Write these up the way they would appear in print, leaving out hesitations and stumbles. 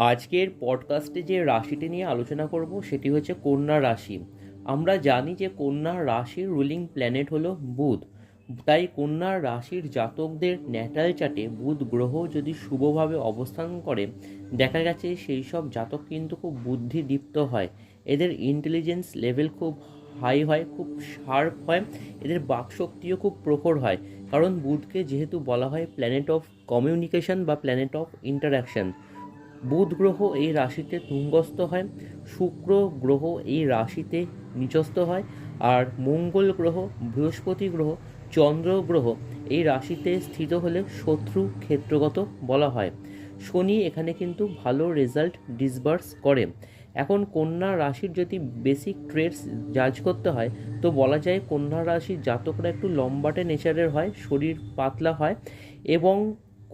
আজকের পডকাস্টে যে রাশিটি নিয়ে আলোচনা করব সেটি হচ্ছে কন্যা রাশি। আমরা জানি যে কন্যা রাশির রুলিং প্ল্যানেট হলো বুধ। তাই কন্যা রাশির জাতকদের ন্যাটাল চার্টে বুধ গ্রহ যদি শুভভাবে অবস্থান করে, দেখা গেছে সেই সব জাতক কিন্তু খুব বুদ্ধিদীপ্ত হয়। এদের ইন্টেলিজেন্স লেভেল খুব হাই হয়, খুব শার্প হয়, এদের বাকশক্তিও খুব প্রখর হয়। কারণ বুধকে যেহেতু বলা হয় প্ল্যানেট অফ কমিউনিকেশন বা প্ল্যানেট অফ ইন্টারাকশন। বুধ গ্রহ এই রাশিতে তুঙ্গস্থ হয়, শুক্র গ্রহ এই রাশিতে নিচস্থ হয়, আর মঙ্গল গ্রহ, বৃহস্পতি গ্রহ, চন্দ্র গ্রহ এই রাশিতে স্থিত হলে শত্রু ক্ষেত্রগত বলা হয়। শনি এখানে কিন্তু ভালো রেজাল্ট ডিসবার্স করে। এখন কন্যা রাশির যদি বেসিক ট্রেটস জাজ করতে হয়, তো বলা যায় কন্যা রাশির জাতকরা একটু লম্বাটে নেচারের হয়, শরীর পাতলা হয়, এবং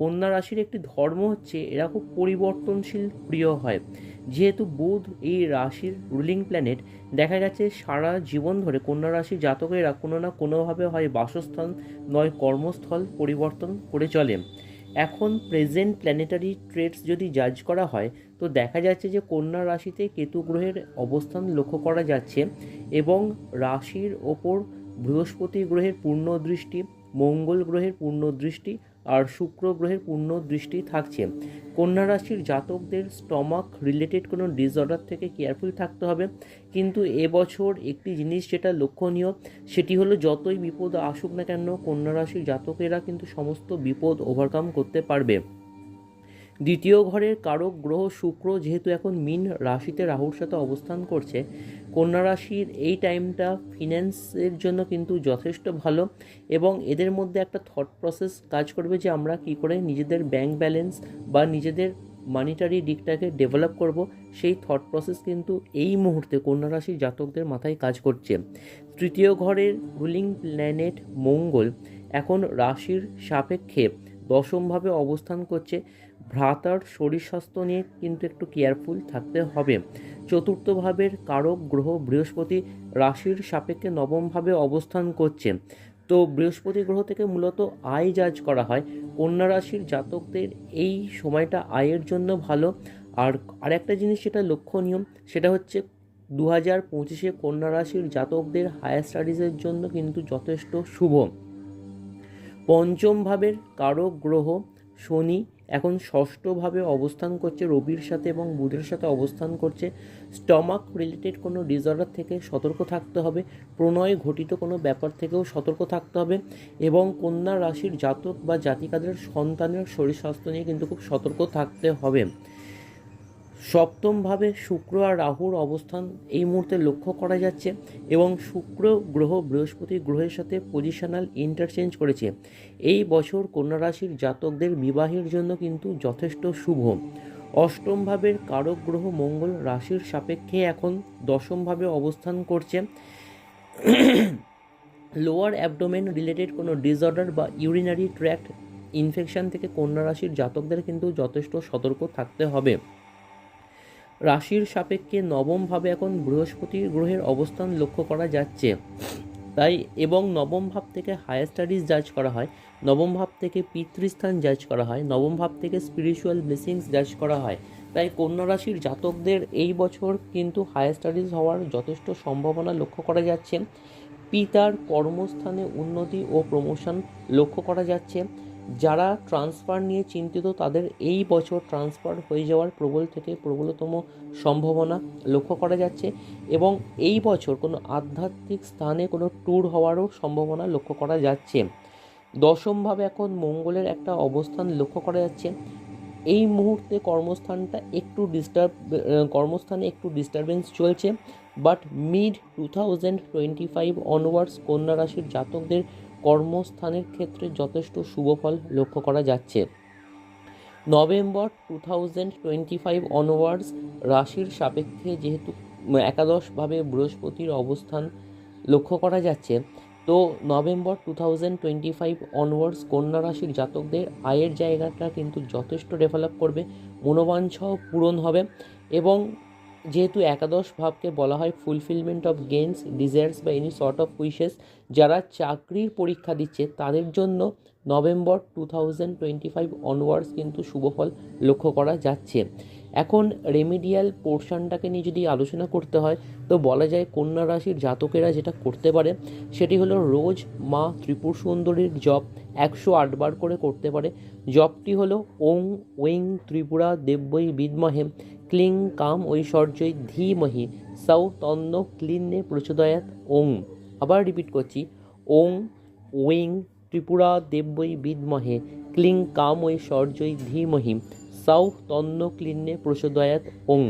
কন্যা রাশির একটি ধর্ম হচ্ছে এরা খুব পরিবর্তনশীল প্রিয় হয়। যেহেতু বুধ এই রাশির রুলিং প্ল্যানেট, দেখা গেছে সারা জীবন ধরে কন্যা রাশির জাতকেরা কোনো না কোনোভাবে হয় বাসস্থান নয় কর্মস্থল পরিবর্তন করে চলে। এখন প্রেজেন্ট প্ল্যানেটারি ট্রেটস যদি জাজ করা হয়, তো দেখা যাচ্ছে যে কন্যা রাশিতে কেতু গ্রহের অবস্থান লক্ষ্য করা যাচ্ছে, এবং রাশির ওপর বৃহস্পতি গ্রহের পূর্ণ দৃষ্টি, মঙ্গল গ্রহের পূর্ণ দৃষ্টি আর শুক্র গ্রহের পূর্ণ দৃষ্টি থাকছে। কন্যা রাশির জাতকদের স্টমাক রিলেটেড কোনো ডিসঅর্ডার থেকে কেয়ারফুল থাকতে হবে। কিন্তু এবছর একটি জিনিস যেটা লক্ষণীয়, সেটি হলো যতই বিপদ আসুক না কেন, কন্যা রাশির জাতকেরা কিন্তু সমস্ত বিপদ ওভারকাম করতে পারবে। দ্বিতীয় ঘরের কারক গ্রহ শুক্র যেহেতু এখন মীন রাশিতে রাহুর সাথে অবস্থান করছে, কন্যা রাশির এই টাইমটা ফিন্যান্সের জন্য কিন্তু যথেষ্ট ভালো, এবং এদের মধ্যে একটা থট প্রসেস কাজ করবে যে আমরা কী করে নিজেদের ব্যাংক ব্যালেন্স বা নিজেদের মানিটারি দিকটাকে ডেভেলপ করব। সেই থট প্রসেস কিন্তু এই মুহূর্তে কন্যা রাশির জাতকদের মাথায় কাজ করছে। তৃতীয় ঘরের রুলিং প্ল্যানেট মঙ্গল এখন রাশির সাপেক্ষে দশমভাবে অবস্থান করছে। ভ্রাতার শরীর স্বাস্থ্য নিয়ে কিন্তু একটু কেয়ারফুল থাকতে হবে। চতুর্থ ভাবের কারক গ্রহ বৃহস্পতি রাশির সাপেক্ষে নবমভাবে অবস্থান করছে। তো বৃহস্পতি গ্রহ থেকে মূলত আয় জাজ করা হয়। কন্যা রাশির জাতকদের এই সময়টা আয়ের জন্য ভালো। আর আরেকটা জিনিস যেটা লক্ষণীয়, সেটা হচ্ছে 2025 কন্যা রাশির জাতকদের হায়ার স্টাডিজের জন্য কিন্তু যথেষ্ট শুভ। পঞ্চম ভাবের কারক গ্রহ শনি এখন ষষ্ঠভাবে অবস্থান করছে, রবির সাথে এবং বুধের সাথে অবস্থান করছে। স্টমাক রিলেটেড কোনো ডিসঅর্ডার থেকে সতর্ক থাকতে হবে, প্রণয় ঘটিত কোনো ব্যাপার থেকেও সতর্ক থাকতে হবে, এবং কন্যা রাশির জাতক বা জাতিকাদের সন্তানের শরীর স্বাস্থ্য নিয়ে কিন্তু খুব সতর্ক থাকতে হবে। সপ্তমভাবে শুক্র আর রাহুর অবস্থান এই মুহূর্তে লক্ষ্য করা যাচ্ছে, এবং শুক্র গ্রহ বৃহস্পতি গ্রহের সাথে পজিশনাল ইন্টারচেঞ্জ করেছে। এই বছর কন্যা রাশির জাতকদের বিবাহের জন্য কিন্তু যথেষ্ট শুভ। অষ্টম ভাবের কারক গ্রহ মঙ্গল রাশির সাপেক্ষে এখন দশমভাবে অবস্থান করছে। লোয়ার অ্যাবডোমেন রিলেটেড কোনো ডিসঅর্ডার বা ইউরিনারি ট্র্যাক্ট ইনফেকশন থেকে কন্যা রাশির জাতকদের কিন্তু যথেষ্ট সতর্ক থাকতে হবে। রাশির সাপেক্ষে নবমভাবে এখন বৃহস্পতি গ্রহের অবস্থান লক্ষ্য করা যাচ্ছে। তাই এবং নবম ভাব থেকে হায়ার স্টাডিজ জাজ করা হয়, নবম ভাব থেকে পিতৃস্থান জাজ করা হয়, নবম ভাব থেকে স্পিরিচুয়াল ব্লেসিংস জাজ করা হয়। তাই কন্যা রাশির জাতকদের এই বছর কিন্তু হায়ার স্টাডিজ হওয়ার যথেষ্ট সম্ভাবনা লক্ষ্য করা যাচ্ছে। পিতার কর্মস্থানে উন্নতি ও প্রমোশন লক্ষ্য করা যাচ্ছে। যারা ট্রান্সফার নিয়ে চিন্তিত, তাদের এই বছর ট্রান্সফার হয়ে যাওয়ার প্রবল থেকে প্রবলতম সম্ভাবনা লক্ষ্য করা যাচ্ছে, এবং এই বছর কোনো আধ্যাত্মিক স্থানে কোনো ট্যুর হওয়ারও সম্ভাবনা লক্ষ্য করা যাচ্ছে। দশমভাবে এখন মঙ্গলের একটা অবস্থান লক্ষ্য করা যাচ্ছে। এই মুহূর্তে কর্মস্থানে একটু ডিস্টারবেন্স চলছে, বাট মিড 2025 অনওয়ার্ডস কন্যা রাশির জাতকদের কর্মস্থানের ক্ষেত্রে যথেষ্ট শুভ ফল লক্ষ্য করা যাচ্ছে। নভেম্বর 2025 অনওয়ার্ডস রাশির সাপেক্ষে যেহেতু একাদশভাবে বৃহস্পতির অবস্থান লক্ষ্য করা যাচ্ছে, তো নভেম্বর 2025 অনওয়ার্ডস কন্যা রাশির জাতকদের আয়ের জায়গাটা কিন্তু যথেষ্ট ডেভেলপ করবে, মনোবাঞ্ছাও পূরণ হবে, এবং যেহেতু একাদশ ভাবকে বলা হয় ফুলফিলমেন্ট অফ গেইনস, ডিজায়ার্স বা এনি সর্ট অফ উইশেস, যারা চাকরির পরীক্ষা দিচ্ছে তাদের জন্য নভেম্বর 2025 অনওয়ার্ডস কিন্তু শুভফল লক্ষ্য করা যাচ্ছে। এখন রেমিডিয়াল পোর্শনটাকে নিয়ে যদি আলোচনা করতে হয় তো বলা যায় কন্যা রাশির জাতকেরা যেটা করতে পারে সেটি হলো রোজ মা ত্রিপুর সুন্দরীর জপ 108 বার করে করতে পারে। জপটি হলো ওং ওং ত্রিপুরা দেব্যই বিদ্মহে ক্লিং কাম ঐশ্বর্যই ধীমহি সৌ তন্ন ক্লিন্নে প্রচোদয়াৎ ওং। আবার রিপিট করছি, ওং ওং ত্রিপুরা দেব্যই বিদ্মহে ক্লিং কাম ঐশ্বর্যই ধীমহি সৌ তন্ন ক্লিন্নে প্রচোদয়াৎ ওং।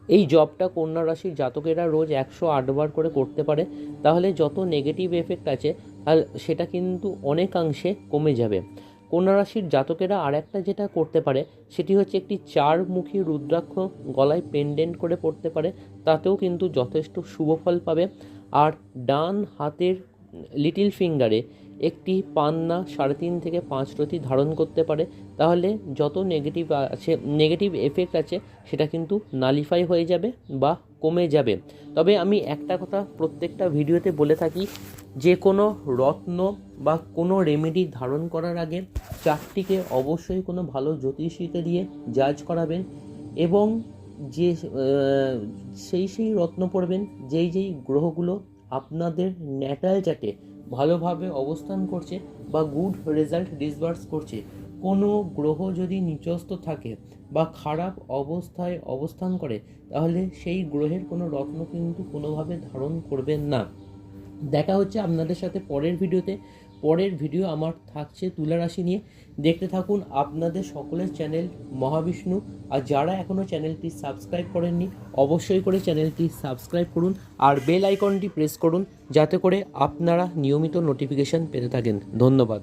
এই জবটা কন্যা রাশির জাতকেরা রোজ 108 বার করে করতে পারে, তাহলে যত নেগেটিভ এফেক্ট আছে সেটা কিন্তু অনেকাংশে কমে যাবে। কন্যা রাশির জাতকেরা আর একটা যেটা করতে পারে সেটি হচ্ছে একটি 4-মুখী রুদ্রাক্ষ গলায় পেন্ডেন্ট করে পড়তে পারে, তাতেও কিন্তু যথেষ্ট শুভ ফল পাবে। আর ডান হাতের লিটিল ফিঙ্গারে একটি পান্না 3.5 থেকে 5 রতি ধারণ করতে পারে, তাহলে যত নেগেটিভ এফেক্ট আছে সেটা কিন্তু নালিফাই হয়ে যাবে বা কমে যাবে। তবে আমি একটা কথা প্রত্যেকটা ভিডিওতে বলে থাকি, যে কোনো রত্ন বা কোনো রেমেডি ধারণ করার আগে চারটিকে অবশ্যই কোনো ভালো জ্যোতিষীকে দিয়ে জাজ করাবেন এবং যে সেই রত্ন পড়বেন যেই গ্রহগুলো আপনাদের ন্যাটাল চার্টে ভালোভাবে অবস্থান করছে বা গুড রেজাল্ট ডিসবার্স করছে। কোনো গ্রহ যদি নিচস্থ থাকে বা খারাপ অবস্থায় অবস্থান করে তাহলে সেই গ্রহের কোনো রত্ন কিন্তু কোনোভাবে ধারণ করবেন না। দেখা হচ্ছে আপনাদের সাথে পরের ভিডিওতে। পরের ভিডিও আমার থাকছে তুলা রাশি নিয়ে, দেখতে থাকুন আপনাদের সকলের চ্যানেল মহাবিষ্ণু। আর যারা এখনও চ্যানেলটি সাবস্ক্রাইব করেননি অবশ্যই করে চ্যানেলটি সাবস্ক্রাইব করুন আর বেল আইকনটি প্রেস করুন যাতে করে আপনারা নিয়মিত নোটিফিকেশান পেতে থাকেন। ধন্যবাদ।